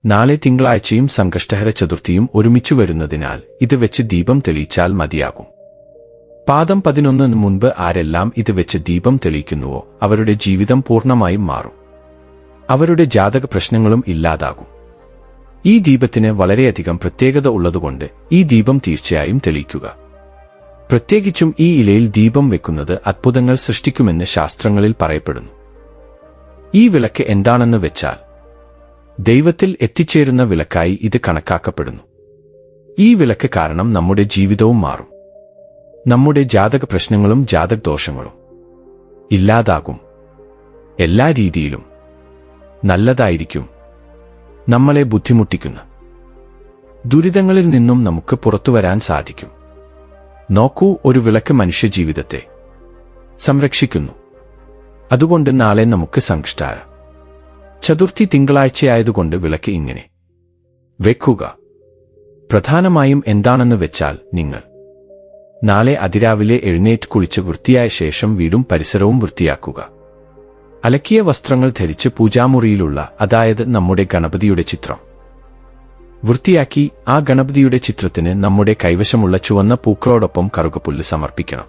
നാളെ തിങ്കളാഴ്ചയും സംകഷ്ടഹര ചതുർത്ഥിയും ഒരുമിച്ചു വരുന്നതിനാൽ ഇത് വെച്ച് ദീപം തെളിയിച്ചാൽ മതിയാകും. പാദം 11 മുൻപ് ആരെല്ലാം ഇത് വെച്ച് ദീപം തെളിയിക്കുന്നുവോ അവരുടെ ജീവിതം പൂർണ്ണമായും മാറും. അവരുടെ ജാതക പ്രശ്നങ്ങളും ഇല്ലാതാകും. ഈ ദീപത്തിന് വളരെയധികം പ്രത്യേകത ഉള്ളതുകൊണ്ട് ഈ ദീപം തീർച്ചയായും തെളിയിക്കുക. പ്രത്യേകിച്ചും ഈ ഇലയിൽ ദീപം വെക്കുന്നത് അത്ഭുതങ്ങൾ സൃഷ്ടിക്കുമെന്ന് ശാസ്ത്രങ്ങളിൽ പറയപ്പെടുന്നു. ഈ വിളക്ക് എന്താണെന്ന് വെച്ചാൽ ദൈവത്തിൽ എത്തിച്ചേരുന്ന വിളക്കായി ഇത് കണക്കാക്കപ്പെടുന്നു. ഈ വിളക്ക് കാരണം നമ്മുടെ ജീവിതവും മാറും. നമ്മുടെ ജാതക പ്രശ്നങ്ങളും ജാതക ദോഷങ്ങളും ഇല്ലാതാകും. എല്ലാ രീതിയിലും നല്ലതായിരിക്കും. നമ്മളെ ബുദ്ധിമുട്ടിക്കുന്ന ദുരിതങ്ങളിൽ നിന്നും നമുക്ക് പുറത്തുവരാൻ സാധിക്കും. നോക്കൂ, ഒരു വിളക്ക് മനുഷ്യജീവിതത്തെ സംരക്ഷിക്കുന്നു. അതുകൊണ്ട് നാളെ നമുക്ക് സംകഷ്ടഹര ചതുർത്ഥി തിങ്കളാഴ്ചയായതുകൊണ്ട് വിളക്ക് ഇങ്ങനെ വെക്കുക. പ്രധാനമായും എന്താണെന്ന് വെച്ചാൽ നിങ്ങൾ നാളെ അതിരാവിലെ എഴുന്നേറ്റ് കുളിച്ച് വൃത്തിയായ ശേഷം വീടും പരിസരവും വൃത്തിയാക്കുക. അലക്കിയ വസ്ത്രങ്ങൾ ധരിച്ച് പൂജാമുറിയിലുള്ള, അതായത് നമ്മുടെ ഗണപതിയുടെ ചിത്രം വൃത്തിയാക്കി ആ ഗണപതിയുടെ ചിത്രത്തിന് നമ്മുടെ കൈവശമുള്ള ചുവന്ന പൂക്കളോടൊപ്പം കറുകപ്പുല്ല് സമർപ്പിക്കണം.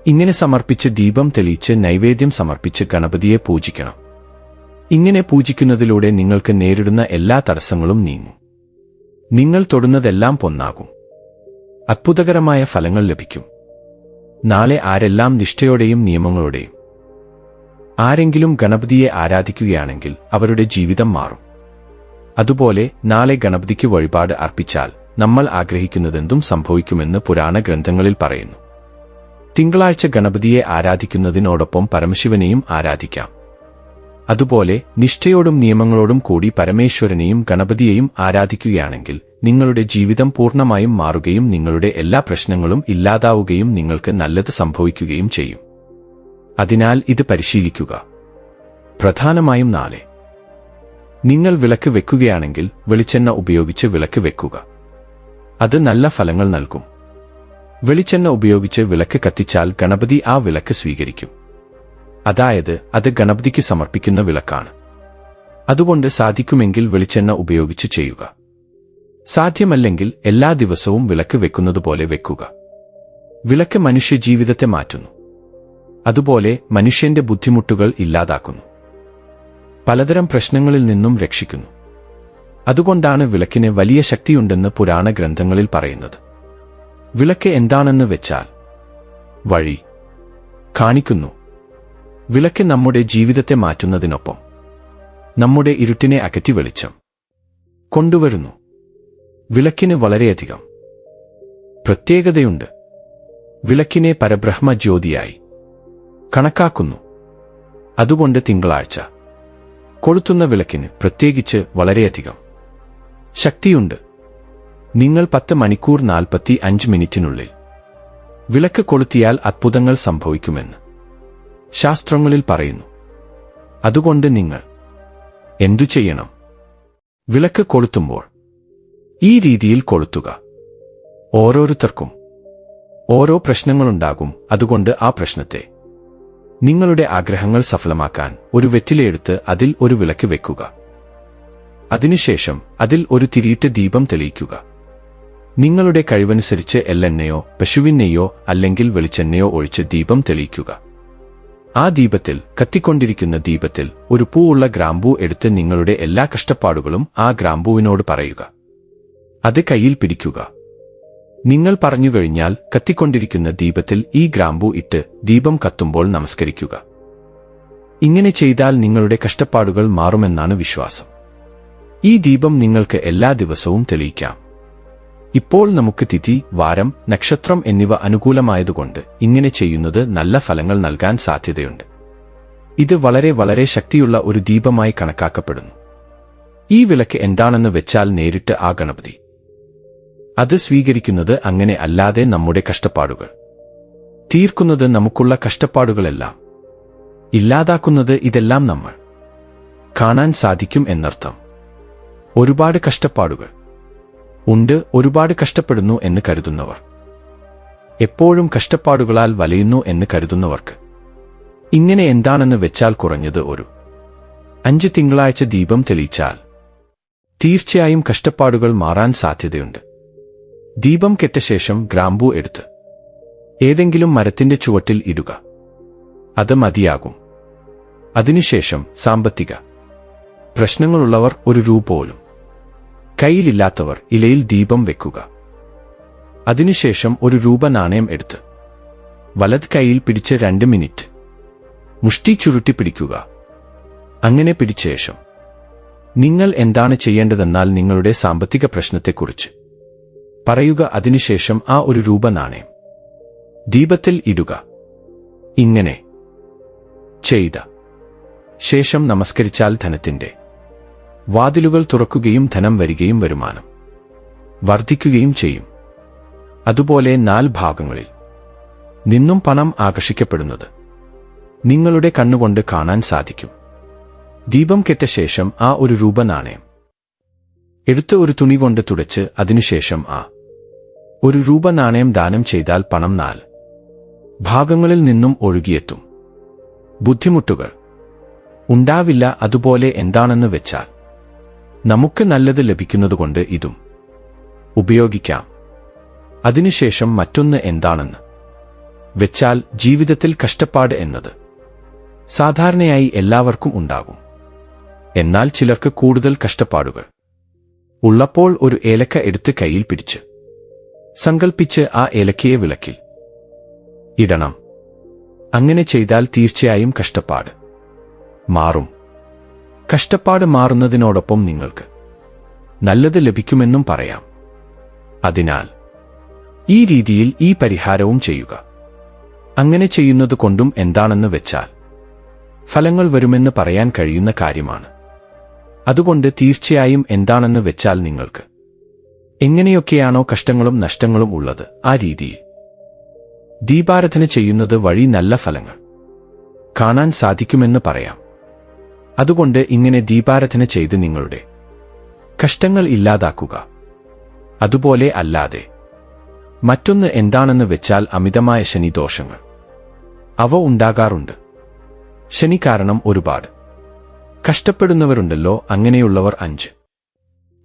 ഇങ്ങനെ സമർപ്പിച്ച് ദീപം തെളിയിച്ച് നൈവേദ്യം സമർപ്പിച്ച് ഗണപതിയെ പൂജിക്കണം. ഇങ്ങനെ പൂജിക്കുന്നതിലൂടെ നിങ്ങൾക്ക് നേരിടുന്ന എല്ലാ തടസ്സങ്ങളും നീങ്ങും. നിങ്ങൾ തൊടുന്നതെല്ലാം പൊന്നാകും. അത്ഭുതകരമായ ഫലങ്ങൾ ലഭിക്കും. നാളെ ആരെല്ലാം നിഷ്ഠയോടെയും നിയമങ്ങളോടെയും ആരെങ്കിലും ഗണപതിയെ ആരാധിക്കുകയാണെങ്കിൽ അവരുടെ ജീവിതം മാറും. അതുപോലെ നാളെ ഗണപതിക്ക് വഴിപാട് അർപ്പിച്ചാൽ നമ്മൾ ആഗ്രഹിക്കുന്നതെന്തും സംഭവിക്കുമെന്ന് പുരാണ ഗ്രന്ഥങ്ങളിൽ പറയുന്നു. തിങ്കളാഴ്ച ഗണപതിയെ ആരാധിക്കുന്നതിനോടൊപ്പം പരമശിവനെയും ആരാധിക്കാം. അതുപോലെ നിഷ്ഠയോടും നിയമങ്ങളോടും കൂടി പരമേശ്വരനെയും ഗണപതിയെയും ആരാധിക്കുകയാണെങ്കിൽ നിങ്ങളുടെ ജീവിതം പൂർണ്ണമായും മാറുകയും നിങ്ങളുടെ എല്ലാ പ്രശ്നങ്ങളും ഇല്ലാതാവുകയും നിങ്ങൾക്ക് നല്ലത് സംഭവിക്കുകയും ചെയ്യും. അതിനാൽ ഇത് പരിശീലിക്കുക. പ്രധാനമായും നാളെ നിങ്ങൾ വിളക്ക് വെക്കുകയാണെങ്കിൽ വെളിച്ചെണ്ണ ഉപയോഗിച്ച് വിളക്ക് വെക്കുക. അത് നല്ല ഫലങ്ങൾ നൽകും. വെളിച്ചെണ്ണ ഉപയോഗിച്ച് വിളക്ക് കത്തിച്ചാൽ ഗണപതി ആ വിളക്ക് സ്വീകരിക്കും. അതായത് അത് ഗണപതിക്ക് സമർപ്പിക്കുന്ന വിളക്കാണ്. അതുകൊണ്ട് സാധിക്കുമെങ്കിൽ വെളിച്ചെണ്ണ ഉപയോഗിച്ച് ചെയ്യുക. സാധ്യമല്ലെങ്കിൽ എല്ലാ ദിവസവും വിളക്ക് വെക്കുന്നതുപോലെ വെക്കുക. വിളക്ക് മനുഷ്യജീവിതത്തെ മാറ്റുന്നു. അതുപോലെ മനുഷ്യന്റെ ബുദ്ധിമുട്ടുകൾ ഇല്ലാതാക്കുന്നു. പലതരം പ്രശ്നങ്ങളിൽ നിന്നും രക്ഷിക്കുന്നു. അതുകൊണ്ടാണ് വിളക്കിന് വലിയ ശക്തിയുണ്ടെന്ന് പുരാണ ഗ്രന്ഥങ്ങളിൽ പറയുന്നത്. വിളക്ക് എന്താണെന്ന് വെച്ചാൽ വഴി കാണിക്കുന്നു. വിളക്ക് നമ്മുടെ ജീവിതത്തെ മാറ്റുന്നതിനൊപ്പം നമ്മുടെ ഇരുട്ടിനെ അകറ്റി വെളിച്ചം കൊണ്ടുവരുന്നു. വിളക്കിന് വളരെയധികം പ്രത്യേകതയുണ്ട്. വിളക്കിനെ പരബ്രഹ്മ ജ്യോതിയായി കണക്കാക്കുന്നു. അതുകൊണ്ട് തിങ്കളാഴ്ച കൊളുത്തുന്ന വിളക്കിന് പ്രത്യേകിച്ച് വളരെയധികം ശക്തിയുണ്ട്. നിങ്ങൾ 10 മണിക്കൂർ 45 മിനിറ്റിനുള്ളിൽ വിളക്ക് കൊളുത്തിയാൽ അത്ഭുതങ്ങൾ സംഭവിക്കുമെന്ന് ശാസ്ത്രങ്ങളിൽ പറയുന്നു. അതുകൊണ്ട് നിങ്ങൾ എന്തു ചെയ്യണം? വിളക്ക് കൊളുത്തുമ്പോൾ ഈ രീതിയിൽ കൊളുത്തുക. ഓരോരുത്തർക്കും ഓരോ പ്രശ്നങ്ങളുണ്ടാകും. അതുകൊണ്ട് ആ പ്രശ്നത്തെ നിങ്ങളുടെ ആഗ്രഹങ്ങൾ സഫലമാക്കാൻ ഒരു വെറ്റിലയെടുത്ത് അതിൽ ഒരു വിളക്ക് വെക്കുക. അതിനുശേഷം അതിൽ ഒരു തിരിയിട്ട ദീപം തെളിയിക്കുക. നിങ്ങളുടെ കഴിവനുസരിച്ച് എള്ളെണ്ണയോ പശുവിൻ നെയ്യോ അല്ലെങ്കിൽ വെളിച്ചെണ്ണയോ ഒഴിച്ച് ദീപം തെളിയിക്കുക. ആ ദീപത്തിൽ, കത്തിക്കൊണ്ടിരിക്കുന്ന ദീപത്തിൽ ഒരു പൂവുള്ള ഗ്രാമ്പൂ എടുത്ത് നിങ്ങളുടെ എല്ലാ കഷ്ടപ്പാടുകളും ആ ഗ്രാമ്പൂവിനോട് പറയുക. അത് കയ്യിൽ പിടിക്കുക. നിങ്ങൾ പറഞ്ഞു കഴിഞ്ഞാൽ കത്തിക്കൊണ്ടിരിക്കുന്ന ദീപത്തിൽ ഈ ഗ്രാമ്പൂ ഇട്ട് ദീപം കത്തുമ്പോൾ നമസ്കരിക്കുക. ഇങ്ങനെ ചെയ്താൽ നിങ്ങളുടെ കഷ്ടപ്പാടുകൾ മാറുമെന്നാണ് വിശ്വാസം. ഈ ദീപം നിങ്ങൾക്ക് എല്ലാ ദിവസവും തെളിയിക്കാം. ഇപ്പോൾ നമുക്ക് തിഥി, വാരം, നക്ഷത്രം എന്നിവ അനുകൂലമായതുകൊണ്ട് ഇങ്ങനെ ചെയ്യുന്നത് നല്ല ഫലങ്ങൾ നൽകാൻ സാധ്യതയുണ്ട്. ഇത് വളരെ വളരെ ശക്തിയുള്ള ഒരു ദീപമായി കണക്കാക്കപ്പെടുന്നു. ഈ വിളക്ക് എന്താണെന്ന് വെച്ചാൽ നേരിട്ട് ആ ഗണപതി അത് സ്വീകരിക്കുന്നത്. അങ്ങനെ അല്ലാതെ നമ്മുടെ കഷ്ടപ്പാടുകൾ തീർക്കുന്നത്, നമുക്കുള്ള കഷ്ടപ്പാടുകളെല്ലാം ഇല്ലാതാക്കുന്നത്, ഇതെല്ലാം നമ്മൾ കാണാൻ സാധിക്കും എന്നർത്ഥം. ഒരുപാട് കഷ്ടപ്പാടുകൾ ഉണ്ട്, ഒരുപാട് കഷ്ടപ്പെടുന്നു എന്ന് കരുതുന്നവർ, എപ്പോഴും കഷ്ടപ്പാടുകളാൽ വലയുന്നു എന്ന് കരുതുന്നവർക്ക് ഇങ്ങനെ എന്താണെന്ന് വെച്ചാൽ കുറഞ്ഞത് ഒരു 5 തിങ്കളാഴ്ച ദീപം തെളിയിച്ചാൽ തീർച്ചയായും കഷ്ടപ്പാടുകൾ മാറാൻ സാധ്യതയുണ്ട്. ദീപം കെട്ട ശേഷം ഗ്രാമ്പൂ എടുത്ത് ഏതെങ്കിലും മരത്തിന്റെ ചുവട്ടിൽ ഇടുക. അത് മതിയാകും. അതിനുശേഷം സാമ്പത്തിക പ്രശ്നങ്ങളുള്ളവർ ₹1 പോലും കയ്യിലില്ലാത്തവർ ഇലയിൽ ദീപം വെക്കുക. അതിനുശേഷം ₹1 നാണയം എടുത്ത് വലത് കൈയിൽ പിടിച്ച് 2 മിനിറ്റ് മുഷ്ടി ചുരുട്ടി പിടിക്കുക. അങ്ങനെ പിടിച്ച ശേഷം നിങ്ങൾ എന്താണ് ചെയ്യേണ്ടതെന്നാൽ നിങ്ങളുടെ സാമ്പത്തിക പ്രശ്നത്തെക്കുറിച്ച് പറയുക. അതിനുശേഷം ആ ₹1 നാണയം ദീപത്തിൽ ഇടുക. ഇങ്ങനെ ചെയ്ത ശേഷം നമസ്കരിച്ചാൽ ധനത്തിന്റെ വാതിലുകൾ തുറക്കുകയും ധനം വരികയും വരുമാനം വർദ്ധിക്കുകയും ചെയ്യും. അതുപോലെ 4 ഭാഗങ്ങളിൽ നിന്നും പണം ആകർഷിക്കപ്പെടുന്നത് നിങ്ങളുടെ കണ്ണുകൊണ്ട് കാണാൻ സാധിക്കും. ദീപം കെട്ട ശേഷം ആ ₹1 നാണയം എടുത്ത് ഒരു തുണി കൊണ്ട് തുടച്ച് അതിനുശേഷം ആ ₹1 നാണയം ദാനം ചെയ്താൽ പണം 4 ഭാഗങ്ങളിൽ നിന്നും ഒഴുകിയെത്തും. ബുദ്ധിമുട്ടുകൾ ഉണ്ടാവില്ല. അതുപോലെ എന്താണെന്ന് വെച്ചാൽ നമുക്ക് നല്ലത് ലഭിക്കുന്നതുകൊണ്ട് ഇതും ഉപയോഗിക്കാം. അതിനുശേഷം മറ്റൊന്ന് എന്താണെന്ന് വെച്ചാൽ ജീവിതത്തിൽ കഷ്ടപ്പാട് എന്നത് സാധാരണയായി എല്ലാവർക്കും ഉണ്ടാകും. എന്നാൽ ചിലർക്ക് കൂടുതൽ കഷ്ടപ്പാടുകൾ ഉള്ളപ്പോൾ ഒരു ഏലക്ക എടുത്ത് കയ്യിൽ പിടിച്ച് സങ്കൽപ്പിച്ച് ആ ഏലക്കയെ വിളക്കിൽ ഇടണം. അങ്ങനെ ചെയ്താൽ തീർച്ചയായും കഷ്ടപ്പാട് മാറും. കഷ്ടപ്പാട് മാറുന്നതിനോടൊപ്പം നിങ്ങൾക്ക് നല്ലത് ലഭിക്കുമെന്നും പറയാം. അതിനാൽ ഈ രീതിയിൽ ഈ പരിഹാരവും ചെയ്യുക. അങ്ങനെ ചെയ്യുന്നത് കൊണ്ടും എന്താണെന്ന് വെച്ചാൽ ഫലങ്ങൾ വരുമെന്ന് പറയാൻ കഴിയുന്ന കാര്യമാണ്. അതുകൊണ്ട് തീർച്ചയായും എന്താണെന്ന് വെച്ചാൽ നിങ്ങൾക്ക് എങ്ങനെയൊക്കെയാണോ കഷ്ടങ്ങളും നഷ്ടങ്ങളും ഉള്ളത് ആ രീതിയിൽ ദീപാരാധന ചെയ്യുന്നത് വഴി നല്ല ഫലങ്ങൾ കാണാൻ സാധിക്കുമെന്ന് പറയാം. അതുകൊണ്ട് ഇങ്ങനെ ദീപാരാധന ചെയ്ത് നിങ്ങളുടെ കഷ്ടങ്ങൾ ഇല്ലാതാക്കുക. അതുപോലെ അല്ലാതെ മറ്റൊന്ന് എന്താണെന്ന് വെച്ചാൽ അമിതമായ ശനി ദോഷങ്ങൾ അവ ഉണ്ടാകാറുണ്ട്. ശനി കാരണം ഒരുപാട് കഷ്ടപ്പെടുന്നവരുണ്ടല്ലോ. അങ്ങനെയുള്ളവർ 5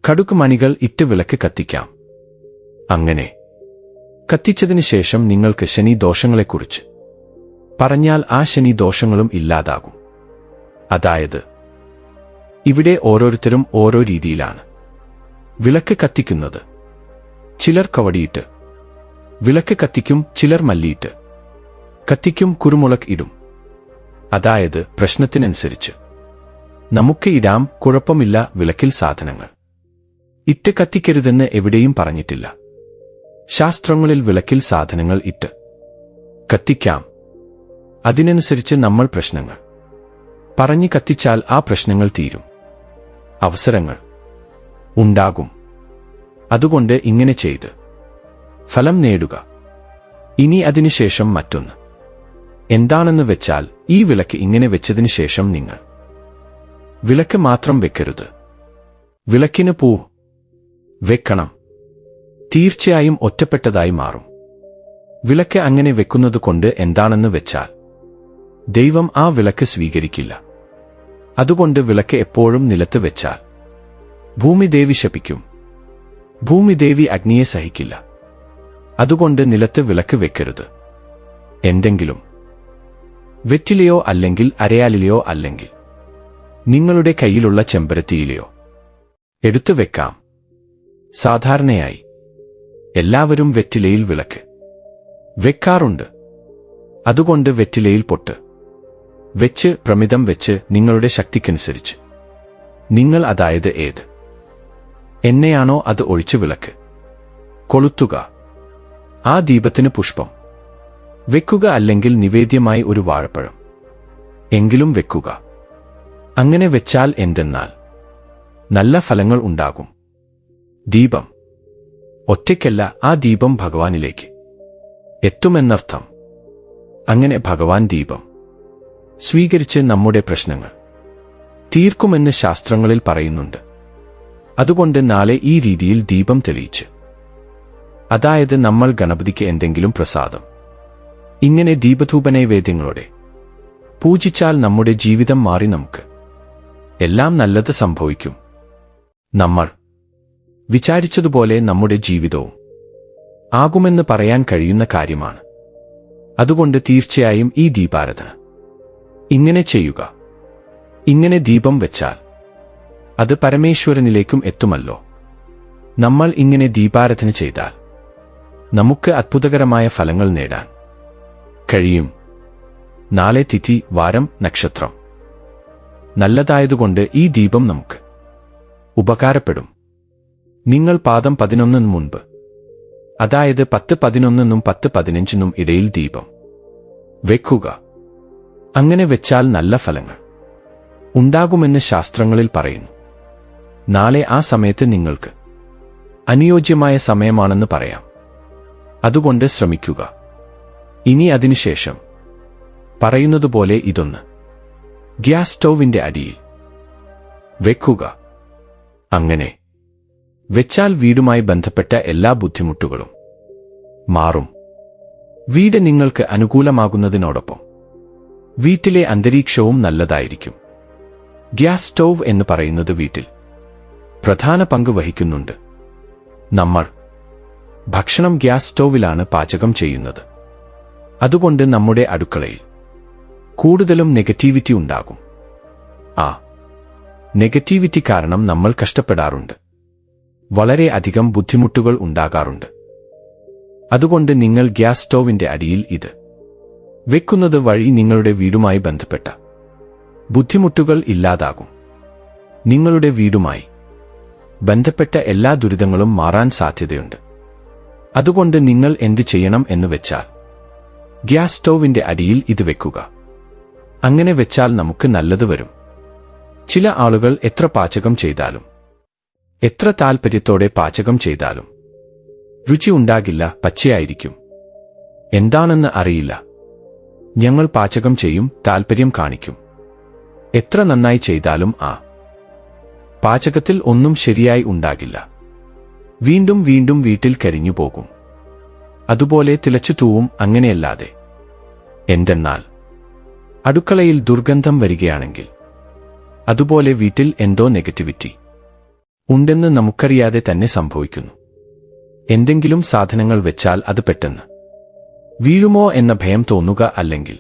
കടുക് മണികൾ ഇട്ട് വിളക്ക് കത്തിക്കാം. അങ്ങനെ കത്തിച്ചതിന് ശേഷം നിങ്ങൾക്ക് ശനി ദോഷങ്ങളെക്കുറിച്ച് പറഞ്ഞാൽ ആ ശനി ദോഷങ്ങളും ഇല്ലാതാകും. അതായത് ഇവിടെ ഓരോരുത്തരും ഓരോ രീതിയിലാണ് വിളക്ക് കത്തിക്കുന്നത്. ചിലർ കവടിയിട്ട് വിളക്ക് കത്തിക്കും, ചിലർ മല്ലിയിട്ട് കത്തിക്കും, കുരുമുളക് ഇടും. അതായത് പ്രശ്നത്തിനനുസരിച്ച് നമുക്ക് ഇടാം, കുഴപ്പമില്ല. വിളക്കിൽ സാധനങ്ങൾ ഇട്ട് കത്തിക്കരുതെന്ന് എവിടെയും പറഞ്ഞിട്ടില്ല. ശാസ്ത്രങ്ങളിൽ വിളക്കിൽ സാധനങ്ങൾ ഇട്ട് കത്തിക്കാം. അതിനനുസരിച്ച് നമ്മൾ പ്രശ്നങ്ങൾ പറഞ്ഞ് കത്തിച്ചാൽ ആ പ്രശ്നങ്ങൾ തീരും, അവസരങ്ങൾ ഉണ്ടാകും. അതുകൊണ്ട് ഇങ്ങനെ ചെയ്ത് ഫലം നേടുക. ഇനി അതിനുശേഷം മറ്റൊന്ന് എന്താണെന്ന് വെച്ചാൽ ഈ വിളക്ക് ഇങ്ങനെ വെച്ചതിനു ശേഷം നിങ്ങൾ വിളക്ക് മാത്രം വെക്കരുത്, വിളക്കിന് പൂ വെക്കണം. തീർച്ചയായും ഒറ്റപ്പെട്ടതായി മാറും. വിളക്ക് അങ്ങനെ വെക്കുന്നത് കൊണ്ട് എന്താണെന്ന് വെച്ചാൽ ദൈവം ആ വിളക്ക് സ്വീകരിക്കില്ല. അതുകൊണ്ട് വിളക്ക് എപ്പോഴും നിലത്ത് വെച്ചാൽ ഭൂമിദേവി ശപിക്കും. ഭൂമിദേവി അഗ്നിയെ സഹിക്കില്ല. അതുകൊണ്ട് നിലത്ത് വിളക്ക് വെക്കരുത്. എന്തെങ്കിലും വെറ്റിലയോ അല്ലെങ്കിൽ അരയാലിലയോ അല്ലെങ്കിൽ നിങ്ങളുടെ കയ്യിലുള്ള ചെമ്പരത്തിയിലയോ എടുത്തു വെക്കാം. സാധാരണയായി എല്ലാവരും വെറ്റിലയിൽ വിളക്ക് വെക്കാറുണ്ട്. അതുകൊണ്ട് വെറ്റിലയിൽ പൊട്ട് വെച്ച് പ്രമിദം വെച്ച് നിങ്ങളുടെ ശക്തിക്കനുസരിച്ച് നിങ്ങൾ അതായത് ഏത് എണ്ണയാണോ അത് ഒഴിച്ച് വിളക്ക് കൊളുത്തുക. ആ ദീപത്തിന് പുഷ്പം വെക്കുക, അല്ലെങ്കിൽ നിവേദ്യമായി ഒരു വാഴപ്പഴം എങ്കിലും വെക്കുക. അങ്ങനെ വെച്ചാൽ എന്തെന്നാൽ നല്ല ഫലങ്ങൾ ഉണ്ടാകും. ദീപം ഒറ്റയ്ക്കല്ല, ആ ദീപം ഭഗവാനിലേക്ക് എത്തുമെന്നർത്ഥം. അങ്ങനെ ഭഗവാൻ ദീപം സ്വീകരിച്ച് നമ്മുടെ പ്രശ്നങ്ങൾ തീർക്കുമെന്ന് ശാസ്ത്രങ്ങളിൽ പറയുന്നുണ്ട്. അതുകൊണ്ട് നാളെ ഈ രീതിയിൽ ദീപം തെളിയിച്ച്, അതായത് നമ്മൾ ഗണപതിക്ക് എന്തെങ്കിലും പ്രസാദം ഇങ്ങനെ ദീപധൂപനൈവേദ്യങ്ങളോടെ പൂജിച്ചാൽ നമ്മുടെ ജീവിതം മാറി നമുക്ക് എല്ലാം നല്ലത് സംഭവിക്കും. നമ്മൾ വിചാരിച്ചതുപോലെ നമ്മുടെ ജീവിതവും ആകുമെന്ന് പറയാൻ കഴിയുന്ന കാര്യമാണ്. അതുകൊണ്ട് തീർച്ചയായും ഈ ദീപാരാധന ഇങ്ങനെ ചെയ്യുക. ഇങ്ങനെ ദീപം വെച്ചാൽ അത് പരമേശ്വരനിലേക്കും എത്തുമല്ലോ. നമ്മൾ ഇങ്ങനെ ദീപാരാധന ചെയ്താൽ നമുക്ക് അത്ഭുതകരമായ ഫലങ്ങൾ നേടാൻ കഴിയും. നാളെ തിഥി, വാരം, നക്ഷത്രം നല്ലതായതുകൊണ്ട് ഈ ദീപം നമുക്ക് ഉപകാരപ്പെടും. നിങ്ങൾ പാദം 11 മുൻപ്, അതായത് 10-11 10-15 ഇടയിൽ ദീപം വെക്കുക. അങ്ങനെ വെച്ചാൽ നല്ല ഫലങ്ങൾ ഉണ്ടാകുമെന്ന് ശാസ്ത്രങ്ങളിൽ പറയുന്നു. നാളെ ആ സമയത്ത് നിങ്ങൾക്ക് അനുയോജ്യമായ സമയമാണെന്ന് പറയാം. അതുകൊണ്ട് ശ്രമിക്കുക. ഇനി അതിനുശേഷം പറയുന്നതുപോലെ ഇതൊന്ന് ഗ്യാസ് സ്റ്റൗവിന്റെ അടിയിൽ വെക്കുക. അങ്ങനെ വെച്ചാൽ വീടുമായി ബന്ധപ്പെട്ട എല്ലാ ബുദ്ധിമുട്ടുകളും മാറും. വീട് നിങ്ങൾക്ക് അനുകൂലമാകുന്നതിനോടൊപ്പം വീട്ടിലെ അന്തരീക്ഷവും നല്ലതായിരിക്കും. ഗ്യാസ് സ്റ്റൗവ് എന്ന് പറയുന്നത് വീട്ടിൽ പ്രധാന പങ്ക് വഹിക്കുന്നുണ്ട്. നമ്മൾ ഭക്ഷണം ഗ്യാസ് സ്റ്റൗവിലാണ് പാചകം ചെയ്യുന്നത്. അതുകൊണ്ട് നമ്മുടെ അടുക്കളയിൽ കൂടുതലും നെഗറ്റിവിറ്റി ഉണ്ടാകും. ആ നെഗറ്റിവിറ്റി കാരണം നമ്മൾ കഷ്ടപ്പെടാറുണ്ട്. വളരെ അധികം ബുദ്ധിമുട്ടുകൾ ഉണ്ടാകാറുണ്ട്. അതുകൊണ്ട് നിങ്ങൾ ഗ്യാസ് സ്റ്റൗവിന്റെ അടിയിൽ ഇത് വെക്കുന്നത് വഴി നിങ്ങളുടെ വീടുമായി ബന്ധപ്പെട്ട ബുദ്ധിമുട്ടുകൾ ഇല്ലാതാകും. നിങ്ങളുടെ വീടുമായി ബന്ധപ്പെട്ട എല്ലാ ദുരിതങ്ങളും മാറാൻ സാധ്യതയുണ്ട്. അതുകൊണ്ട് നിങ്ങൾ എന്ത് ചെയ്യണം എന്ന് വെച്ചാൽ ഗ്യാസ് സ്റ്റൗവിന്റെ അടിയിൽ ഇത് വെക്കുക. അങ്ങനെ വെച്ചാൽ നമുക്ക് നല്ലത് വരും. ചില ആളുകൾ എത്ര പാചകം ചെയ്താലും, എത്ര താൽപര്യത്തോടെ പാചകം ചെയ്താലും രുചി ഉണ്ടാകില്ല, പച്ചയായിരിക്കും. എന്താണെന്ന് അറിയില്ല. ഞങ്ങൾ പാചകം ചെയ്യും, താൽപര്യം കാണിക്കും. എത്ര നന്നായി ചെയ്താലും ആ പാചകത്തിൽ ഒന്നും ശരിയായി ഉണ്ടാകില്ല. വീണ്ടും വീണ്ടും വീട്ടിൽ കരിഞ്ഞു പോകും. അതുപോലെ തിളച്ചു തൂവും. അങ്ങനെയല്ലാതെ എന്തെന്നാൽ അടുക്കളയിൽ ദുർഗന്ധം വരികയാണെങ്കിൽ അതുപോലെ വീട്ടിൽ എന്തോ നെഗറ്റിവിറ്റി ഉണ്ടെന്ന് നമുക്കറിയാതെ തന്നെ സംഭവിക്കുന്നു. എന്തെങ്കിലും സാധനങ്ങൾ വെച്ചാൽ അത് പെട്ടെന്ന് വീഴുമോ എന്ന ഭയം തോന്നുക, അല്ലെങ്കിൽ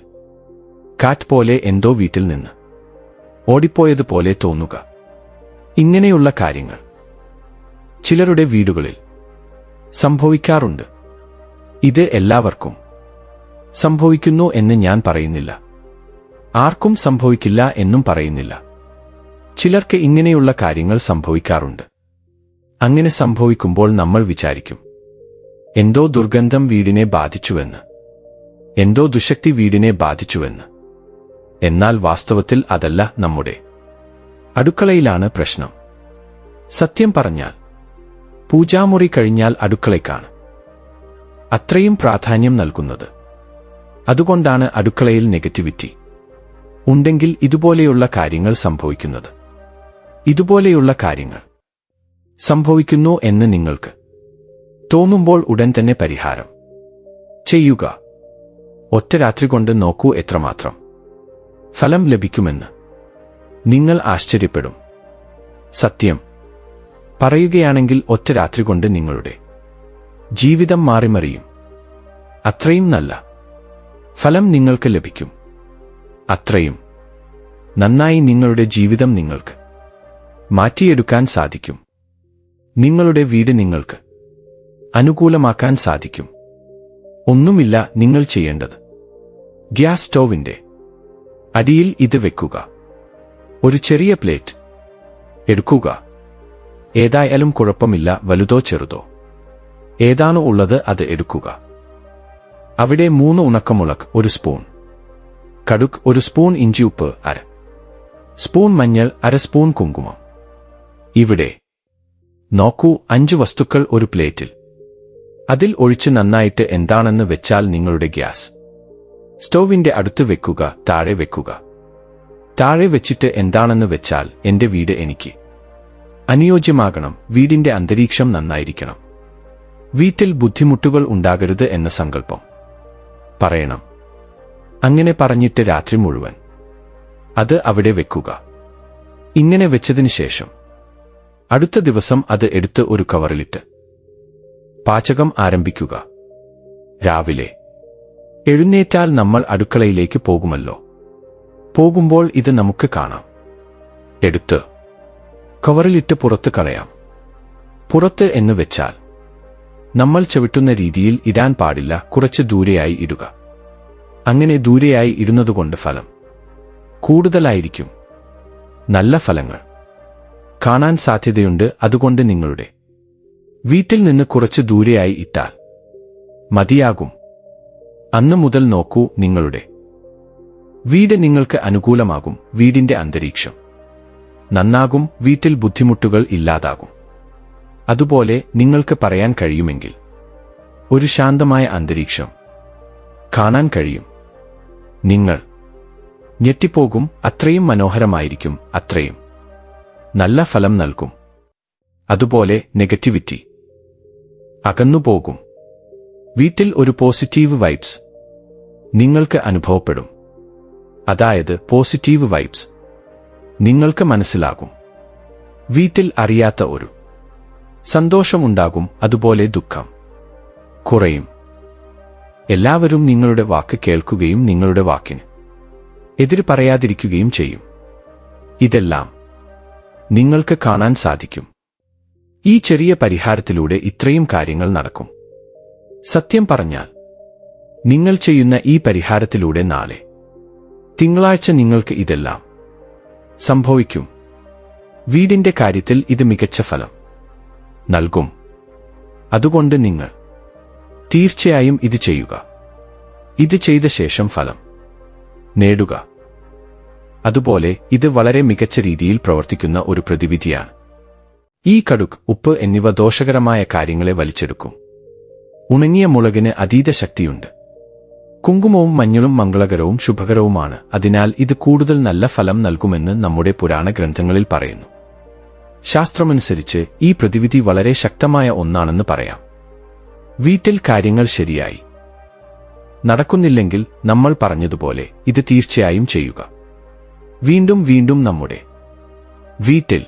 കാറ്റ് പോലെ എന്തോ വീട്ടിൽ നിന്ന് ഓടിപ്പോയതുപോലെ തോന്നുക. ഇങ്ങനെയുള്ള കാര്യങ്ങൾ ചിലരുടെ വീടുകളിൽ സംഭവിക്കാറുണ്ട്. ഇത് എല്ലാവർക്കും സംഭവിക്കുന്നു എന്ന് ഞാൻ പറയുന്നില്ല. ആർക്കും സംഭവിക്കില്ല എന്നും പറയുന്നില്ല. ചിലർക്ക് ഇങ്ങനെയുള്ള കാര്യങ്ങൾ സംഭവിക്കാറുണ്ട്. അങ്ങനെ സംഭവിക്കുമ്പോൾ നമ്മൾ വിചാരിക്കും, എന്തോ ദുർഗന്ധം വീടിനെ ബാധിച്ചുവെന്ന്, എന്തോ ദുശക്തി വീടിനെ ബാധിച്ചുവെന്ന്. എന്നാൽ വാസ്തവത്തിൽ അതല്ല, നമ്മുടെ അടുക്കളയിലാണ് പ്രശ്നം. സത്യം പറഞ്ഞാൽ പൂജാമുറി കഴിഞ്ഞാൽ അടുക്കളയ്ക്കാണ് അത്രയും പ്രാധാന്യം നൽകുന്നത്. അതുകൊണ്ടാണ് അടുക്കളയിൽ നെഗറ്റിവിറ്റി ഉണ്ടെങ്കിൽ ഇതുപോലെയുള്ള കാര്യങ്ങൾ സംഭവിക്കുന്നത്. ഇതുപോലെയുള്ള കാര്യങ്ങൾ സംഭവിക്കുന്നു എന്ന് നിങ്ങൾക്ക് തോന്നുമ്പോൾ ഉടൻ തന്നെ പരിഹാരം ചെയ്യുക. ഒറ്റ രാത്രി കൊണ്ട് നോക്കൂ എത്രമാത്രം ഫലം ലഭിക്കുമെന്ന്. നിങ്ങൾ ആശ്ചര്യപ്പെടും. സത്യം പറയുകയാണെങ്കിൽ ഒറ്റ രാത്രി കൊണ്ട് നിങ്ങളുടെ ജീവിതം മാറിമറിയും. അത്രയും നല്ല ഫലം നിങ്ങൾക്ക് ലഭിക്കും. അത്രയും നന്നായി നിങ്ങളുടെ ജീവിതം നിങ്ങൾക്ക് മാറ്റിയെടുക്കാൻ സാധിക്കും. നിങ്ങളുടെ വീട് നിങ്ങൾക്ക് അനുകൂലമാക്കാൻ സാധിക്കും. ഒന്നുമില്ല നിങ്ങൾ ചെയ്യേണ്ടത്. ഗ്യാസ് സ്റ്റൗവിന്റെ അടിയിൽ ഇത് വെക്കുക. ഒരു ചെറിയ പ്ലേറ്റ് എടുക്കുക. ഏതായാലും കുഴപ്പമില്ല, വലുതോ ചെറുതോ ഏതാണോ ഉള്ളത് അത് എടുക്കുക. അവിടെ 3 ഉണക്കമുളക്, 1 സ്പൂൺ കടുക്, 1 സ്പൂൺ ഇഞ്ചി, ഉപ്പ്, 1/2 സ്പൂൺ മഞ്ഞൾ, 1/2 സ്പൂൺ കുങ്കുമം. ഇവിടെ നോക്കൂ, 5 വസ്തുക്കൾ ഒരു പ്ലേറ്റിൽ. അതിൽ ഒഴിച്ച് നന്നായിട്ട് എന്താണെന്ന് വെച്ചാൽ നിങ്ങളുടെ ഗ്യാസ് സ്റ്റൗവിന്റെ അടുത്ത് വെക്കുക. താഴെ വെക്കുക. താഴെ വെച്ചിട്ട് എന്താണെന്ന് വെച്ചാൽ, എന്റെ വീട് എനിക്ക് അനുയോജ്യമാകണം, വീടിന്റെ അന്തരീക്ഷം നന്നായിരിക്കണം, വീട്ടിൽ ബുദ്ധിമുട്ടുകൾ ഉണ്ടാകരുത് എന്ന സങ്കല്പം പറയണം. അങ്ങനെ പറഞ്ഞിട്ട് രാത്രി മുഴുവൻ അത് അവിടെ വെക്കുക. ഇങ്ങനെ വെച്ചതിന് ശേഷം അടുത്ത ദിവസം അത് എടുത്ത് ഒരു കവറിലിട്ട് പാചകം ആരംഭിക്കുക. രാവിലെ എഴുന്നേറ്റാൽ നമ്മൾ അടുക്കളയിലേക്ക് പോകുമല്ലോ. പോകുമ്പോൾ ഇത് നമുക്ക് കാണാം. എടുത്ത് കവറിലിട്ട് പുറത്ത് കളയാം. പുറത്ത് എന്ന് വെച്ചാൽ നമ്മൾ ചവിട്ടുന്ന രീതിയിൽ ഇടാൻ പാടില്ല, കുറച്ച് ദൂരെയായി ഇടുക. അങ്ങനെ ദൂരെയായി ഇടുന്നതുകൊണ്ട് ഫലം കൂടുതലായിരിക്കും. നല്ല ഫലങ്ങൾ കാണാൻ സാധ്യതയുണ്ട്. അതുകൊണ്ട് നിങ്ങളുടെ വീട്ടിൽ നിന്ന് കുറച്ച് ദൂരെയായി ഇട്ടാൽ മതിയാകും. അന്ന് മുതൽ നോക്കൂ, നിങ്ങളുടെ വീട് നിങ്ങൾക്ക് അനുകൂലമാകും. വീടിന്റെ അന്തരീക്ഷം നന്നാകും. വീട്ടിൽ ബുദ്ധിമുട്ടുകൾ ഇല്ലാതാകും. അതുപോലെ നിങ്ങൾക്ക് പറയാൻ കഴിയുമെങ്കിൽ ഒരു ശാന്തമായ അന്തരീക്ഷം കാണാൻ കഴിയും. നിങ്ങൾ ഞെട്ടിപ്പോകും. അത്രയും മനോഹരമായിരിക്കും. അത്രയും നല്ല ഫലം നൽകും. അതുപോലെ നെഗറ്റിവിറ്റി അകന്നുപോകും. വീട്ടിൽ ഒരു പോസിറ്റീവ് വൈബ്സ് നിങ്ങൾക്ക് അനുഭവപ്പെടും. അതായത് പോസിറ്റീവ് വൈബ്സ് നിങ്ങൾക്ക് മനസ്സിലാകും. വീട്ടിൽ അറിയാത്ത ഒരു സന്തോഷമുണ്ടാകും. അതുപോലെ ദുഃഖം കുറയും. എല്ലാവരും നിങ്ങളുടെ വാക്ക് കേൾക്കുകയും നിങ്ങളുടെ വാക്കിന് എതിര് പറയാതിരിക്കുകയും ചെയ്യും. ഇതെല്ലാം നിങ്ങൾക്ക് കാണാൻ സാധിക്കും. ഈ ചെറിയ പരിഹാരത്തിലൂടെ ഇത്രയും കാര്യങ്ങൾ നടക്കും. സത്യം പറഞ്ഞാൽ നിങ്ങൾ ചെയ്യുന്ന ഈ പരിഹാരത്തിലൂടെ നാളെ തിങ്കളാഴ്ച നിങ്ങൾക്ക് ഇതെല്ലാം സംഭവിക്കും. വീടിന്റെ കാര്യത്തിൽ ഇത് മികച്ച ഫലം നൽകും. അതുകൊണ്ട് നിങ്ങൾ തീർച്ചയായും ഇത് ചെയ്യുക. ഇത് ചെയ്ത ശേഷം ഫലം നേടുക. അതുപോലെ ഇത് വളരെ മികച്ച രീതിയിൽ പ്രവർത്തിക്കുന്ന ഒരു പ്രതിവിധിയാണ്. ഈ കടുക്, ഉപ്പ് എന്നിവ ദോഷകരമായ കാര്യങ്ങളെ വലിച്ചെടുക്കും. ഉണങ്ങിയ മുളകിന് അതീത ശക്തിയുണ്ട്. കുങ്കുമവും മഞ്ഞളും മംഗളകരവും ശുഭകരവുമാണ്. അതിനാൽ ഇത് കൂടുതൽ നല്ല ഫലം നൽകുമെന്ന് നമ്മുടെ പുരാണ ഗ്രന്ഥങ്ങളിൽ പറയുന്നു. ശാസ്ത്രമനുസരിച്ച് ഈ പ്രതിവിധി വളരെ ശക്തമായ ഒന്നാണെന്ന് പറയാം. വീട്ടിൽ കാര്യങ്ങൾ ശരിയായി നടക്കുന്നില്ലെങ്കിൽ നമ്മൾ പറഞ്ഞതുപോലെ ഇത് തീർച്ചയായും ചെയ്യുക. വീണ്ടും വീണ്ടും നമ്മുടെ വീട്ടിൽ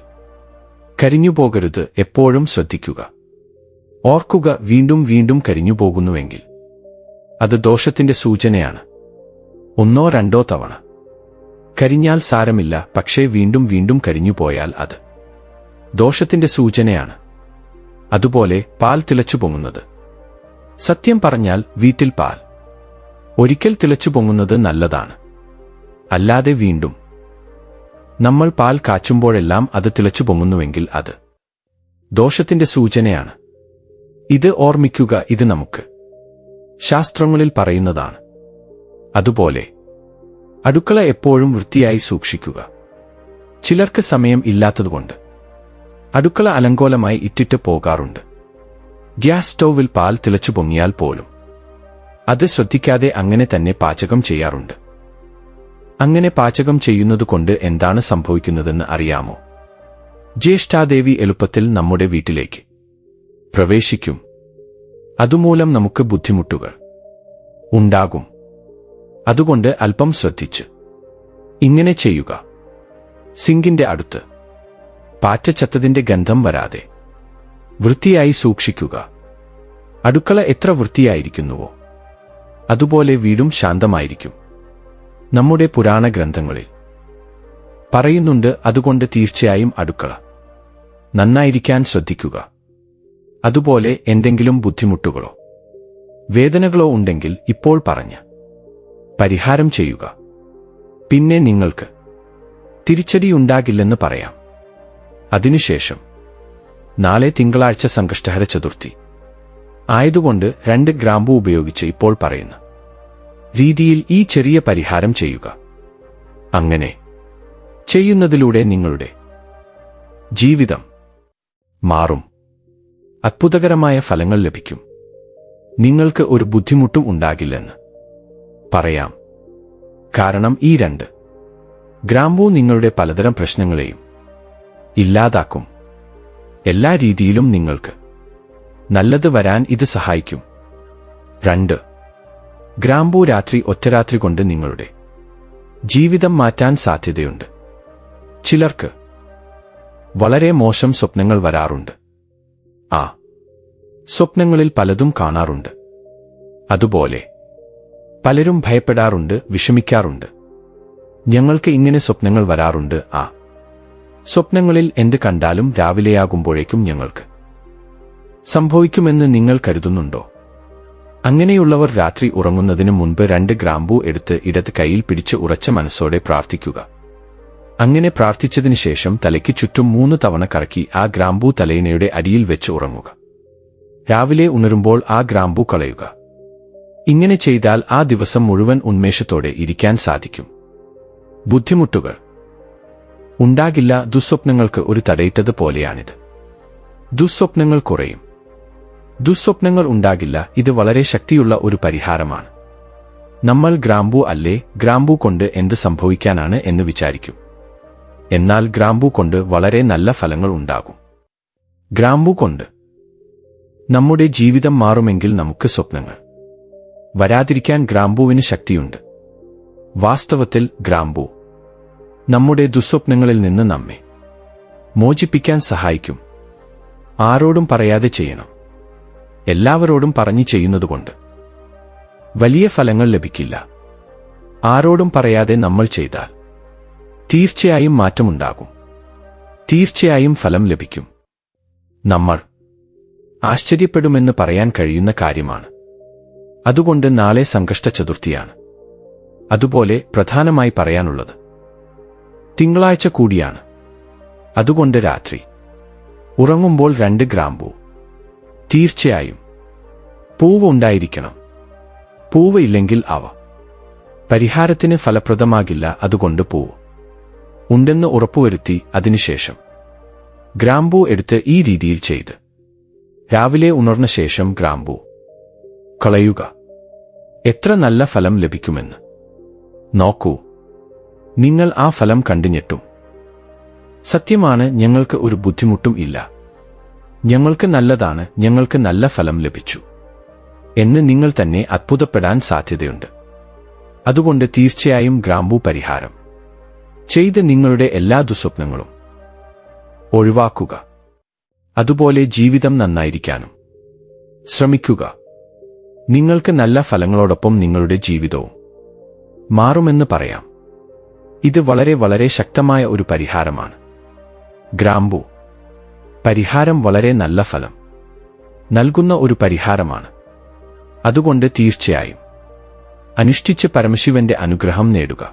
കരിഞ്ഞുപോകരുത്. എപ്പോഴും ശ്രദ്ധിക്കുക. ഓർക്കുക, വീണ്ടും വീണ്ടും കരിഞ്ഞുപോകുന്നുവെങ്കിൽ അത് ദോഷത്തിന്റെ സൂചനയാണ്. ഒന്നോ രണ്ടോ തവണ കരിഞ്ഞാൽ സാരമില്ല. പക്ഷേ വീണ്ടും വീണ്ടും കരിഞ്ഞുപോയാൽ അത് ദോഷത്തിന്റെ സൂചനയാണ്. അതുപോലെ പാൽ തിളച്ചു പൊങ്ങുന്നത്. സത്യം പറഞ്ഞാൽ വീട്ടിൽ പാൽ ഒരിക്കൽ തിളച്ചു പൊങ്ങുന്നത് നല്ലതാണ്. അല്ലാതെ വീണ്ടും നമ്മൾ പാൽ കാച്ചുമ്പോഴെല്ലാം അത് തിളച്ചു പൊങ്ങുന്നുവെങ്കിൽ അത് ദോഷത്തിന്റെ സൂചനയാണ്. ഇത് ഓർമ്മിക്കുക. ഇത് നമുക്ക് ശാസ്ത്രങ്ങളിൽ പറയുന്നതാണ്. അതുപോലെ അടുക്കള എപ്പോഴും വൃത്തിയായി സൂക്ഷിക്കുക. ചിലർക്ക് സമയം ഇല്ലാത്തതുകൊണ്ട് അടുക്കള അലങ്കോലമായി ഇട്ടിട്ട് പോകാറുണ്ട്. ഗ്യാസ് സ്റ്റൗവിൽ പാൽ തിളച്ചു പൊങ്ങിയാൽ പോലും അത് ശ്രദ്ധിക്കാതെ അങ്ങനെ തന്നെ പാചകം ചെയ്യാറുണ്ട്. അങ്ങനെ പാചകം ചെയ്യുന്നതുകൊണ്ട് എന്താണ് സംഭവിക്കുന്നതെന്ന് അറിയാമോ? ജ്യേഷ്ഠാദേവി എളുപ്പത്തിൽ നമ്മുടെ വീട്ടിലേക്ക് പ്രവേശിക്കും. അതുമൂലം നമുക്ക് ബുദ്ധിമുട്ടുകൾ ഉണ്ടാകും. അതുകൊണ്ട് അല്പം ശ്രദ്ധിച്ച് ഇങ്ങനെ ചെയ്യുക. സിങ്കിന്റെ അടുത്ത് പാറ്റ ചത്തതിന്റെ ഗന്ധം വരാതെ വൃത്തിയായി സൂക്ഷിക്കുക. അടുക്കള എത്ര വൃത്തിയായിരിക്കുന്നുവോ അതുപോലെ വീടും ശാന്തമായിരിക്കും. നമ്മുടെ പുരാണ ഗ്രന്ഥങ്ങളിൽ പറയുന്നുണ്ട്. അതുകൊണ്ട് തീർച്ചയായും അടുക്കള നന്നായിരിക്കാൻ ശ്രദ്ധിക്കുക. അതുപോലെ എന്തെങ്കിലും ബുദ്ധിമുട്ടുകളോ വേദനകളോ ഉണ്ടെങ്കിൽ ഇപ്പോൾ പറഞ്ഞ പരിഹാരം ചെയ്യുക. പിന്നെ നിങ്ങൾക്ക് തിരിച്ചടിയുണ്ടാകില്ലെന്ന് പറയാം. അതിനുശേഷം നാളെ തിങ്കളാഴ്ച സംകഷ്ടഹര ചതുർത്ഥി ആയതുകൊണ്ട് 2 ഗ്രാമ്പു ഉപയോഗിച്ച് ഇപ്പോൾ പറയുന്ന രീതിയിൽ ഈ ചെറിയ പരിഹാരം ചെയ്യുക. അങ്ങനെ ചെയ്യുന്നതിലൂടെ നിങ്ങളുടെ ജീവിതം മാറും. അത്ഭുതകരമായ ഫലങ്ങൾ ലഭിക്കും. നിങ്ങൾക്ക് ഒരു ബുദ്ധിമുട്ടും ഉണ്ടാകില്ലെന്ന് പറയാം. കാരണം ഈ 2 ഗ്രാമ്പു നിങ്ങളുടെ പലതരം പ്രശ്നങ്ങളെയും ഇല്ലാതാക്കും. എല്ലാ രീതിയിലും നിങ്ങൾക്ക് നല്ലത് വരാൻ ഇത് സഹായിക്കും. 2 ഗ്രാമ്പു രാത്രി ഒറ്റരാത്രി കൊണ്ട് നിങ്ങളുടെ ജീവിതം മാറ്റാൻ സാധ്യതയുണ്ട്. ചിലർക്ക് വളരെ മോശം സ്വപ്നങ്ങൾ വരാറുണ്ട്. ആ സ്വപ്നങ്ങളിൽ പലതും കാണാറുണ്ട്. അതുപോലെ പലരും ഭയപ്പെടാറുണ്ട്, വിഷമിക്കാറുണ്ട്. ഞങ്ങൾക്ക് ഇങ്ങനെ സ്വപ്നങ്ങൾ വരാറുണ്ട്. ആ സ്വപ്നങ്ങളിൽ എന്ത് കണ്ടാലും രാവിലെയാകുമ്പോഴേക്കും ഞങ്ങൾക്ക് സംഭവിക്കുമെന്ന് നിങ്ങൾ കരുതുന്നുണ്ടോ? അങ്ങനെയുള്ളവർ രാത്രി ഉറങ്ങുന്നതിന് മുൻപ് 2 ഗ്രാമ്പൂ എടുത്ത് ഇടത് കൈയിൽ പിടിച്ച് ഉറച്ച മനസ്സോടെ പ്രാർത്ഥിക്കുക. അങ്ങനെ പ്രാർത്ഥിച്ചതിനു ശേഷം തലയ്ക്ക് ചുറ്റും 3 തവണ കറക്കി ആ ഗ്രാമ്പൂ തലയിണയുടെ അടിയിൽ വെച്ച് ഉറങ്ങുക. രാവിലെ ഉണരുമ്പോൾ ആ ഗ്രാമ്പൂ കളയുക. ഇങ്ങനെ ചെയ്താൽ ആ ദിവസം മുഴുവൻ ഉന്മേഷത്തോടെ ഇരിക്കാൻ സാധിക്കും. ബുദ്ധിമുട്ടുകൾ ഉണ്ടാകില്ല. ദുസ്വപ്നങ്ങൾക്ക് ഒരു തടയിട്ടത് പോലെയാണിത്. ദുസ്വപ്നങ്ങൾ കുറയും. ദുസ്വപ്നങ്ങൾ ഉണ്ടാകില്ല. ഇത് വളരെ ശക്തിയുള്ള ഒരു പരിഹാരമാണ്. നമ്മൾ ഗ്രാമ്പൂ അല്ലേ, ഗ്രാമ്പൂ കൊണ്ട് എന്ത് സംഭവിക്കാനാണ് എന്ന് വിചാരിക്കും. എന്നാൽ ഗ്രാമ്പൂ കൊണ്ട് വളരെ നല്ല ഫലങ്ങൾ ഉണ്ടാകും. ഗ്രാമ്പൂ കൊണ്ട് നമ്മുടെ ജീവിതം മാറുമെങ്കിൽ നമുക്ക് സ്വപ്നങ്ങൾ വരാതിരിക്കാൻ ഗ്രാമ്പൂവിന് ശക്തിയുണ്ട്. വാസ്തവത്തിൽ ഗ്രാമ്പൂ നമ്മുടെ ദുസ്വപ്നങ്ങളിൽ നിന്ന് നമ്മെ മോചിപ്പിക്കാൻ സഹായിക്കും. ആരോടും പറയാതെ ചെയ്യണം. എല്ലാവരോടും പറഞ്ഞു ചെയ്യുന്നതുകൊണ്ട് വലിയ ഫലങ്ങൾ ലഭിക്കില്ല. ആരോടും പറയാതെ നമ്മൾ ചെയ്താൽ തീർച്ചയായും മാറ്റമുണ്ടാകും. തീർച്ചയായും ഫലം ലഭിക്കും. നമ്മൾ ആശ്ചര്യപ്പെടുമെന്ന് പറയാൻ കഴിയുന്ന കാര്യമാണ്. അതുകൊണ്ട് നാളെ സംകഷ്ട ചതുർത്ഥിയാണ്. അതുപോലെ പ്രധാനമായി പറയാനുള്ളത് തിങ്കളാഴ്ച കൂടിയാണ്. അതുകൊണ്ട് രാത്രി ഉറങ്ങുമ്പോൾ 2 ഗ്രാമ്പൂ തീർച്ചയായും. പൂവ് ഉണ്ടായിരിക്കണം. പൂവ് ഇല്ലെങ്കിൽ അവ പരിഹാരത്തിന് ഫലപ്രദമാകില്ല. അതുകൊണ്ട് പൂവ് ഉണ്ടെന്ന് ഉറപ്പുവരുത്തി അതിനുശേഷം ഗ്രാമ്പൂ എടുത്ത് ഈ രീതിയിൽ ചെയ്ത് രാവിലെ ഉണർന്ന ശേഷം ഗ്രാമ്പൂ കളയുക. എത്ര നല്ല ഫലം ലഭിക്കുമെന്ന് നോക്കൂ. നിങ്ങൾ ആ ഫലം കണ്ടു ഞെട്ടും. സത്യമാണ്, ഞങ്ങൾക്ക് ഒരു ബുദ്ധിമുട്ടും ഇല്ല, ഞങ്ങൾക്ക് നല്ലതാണ്, ഞങ്ങൾക്ക് നല്ല ഫലം ലഭിച്ചു എന്ന് നിങ്ങൾ തന്നെ അത്ഭുതപ്പെടാൻ സാധ്യതയുണ്ട്. അതുകൊണ്ട് തീർച്ചയായും ഗ്രാമ്പൂ പരിഹാരം ചെയ്ത് നിങ്ങളുടെ എല്ലാ ദുസ്വപ്നങ്ങളും ഒഴിവാക്കുക. അതുപോലെ ജീവിതം നന്നായിരിക്കാനും ശ്രമിക്കുക. നിങ്ങൾക്ക് നല്ല ഫലങ്ങളോടൊപ്പം നിങ്ങളുടെ ജീവിതവും മാറുമെന്ന് പറയാം. ഇത് വളരെ വളരെ ശക്തമായ ഒരു പരിഹാരമാണ്. ഗ്രാമ്പൂ പരിഹാരം വളരെ നല്ല ഫലം നൽകുന്ന ഒരു പരിഹാരമാണ്. അതുകൊണ്ട് തീർച്ചയായും അനുഷ്ഠിച്ച് പരമശിവന്റെ അനുഗ്രഹം നേടുക.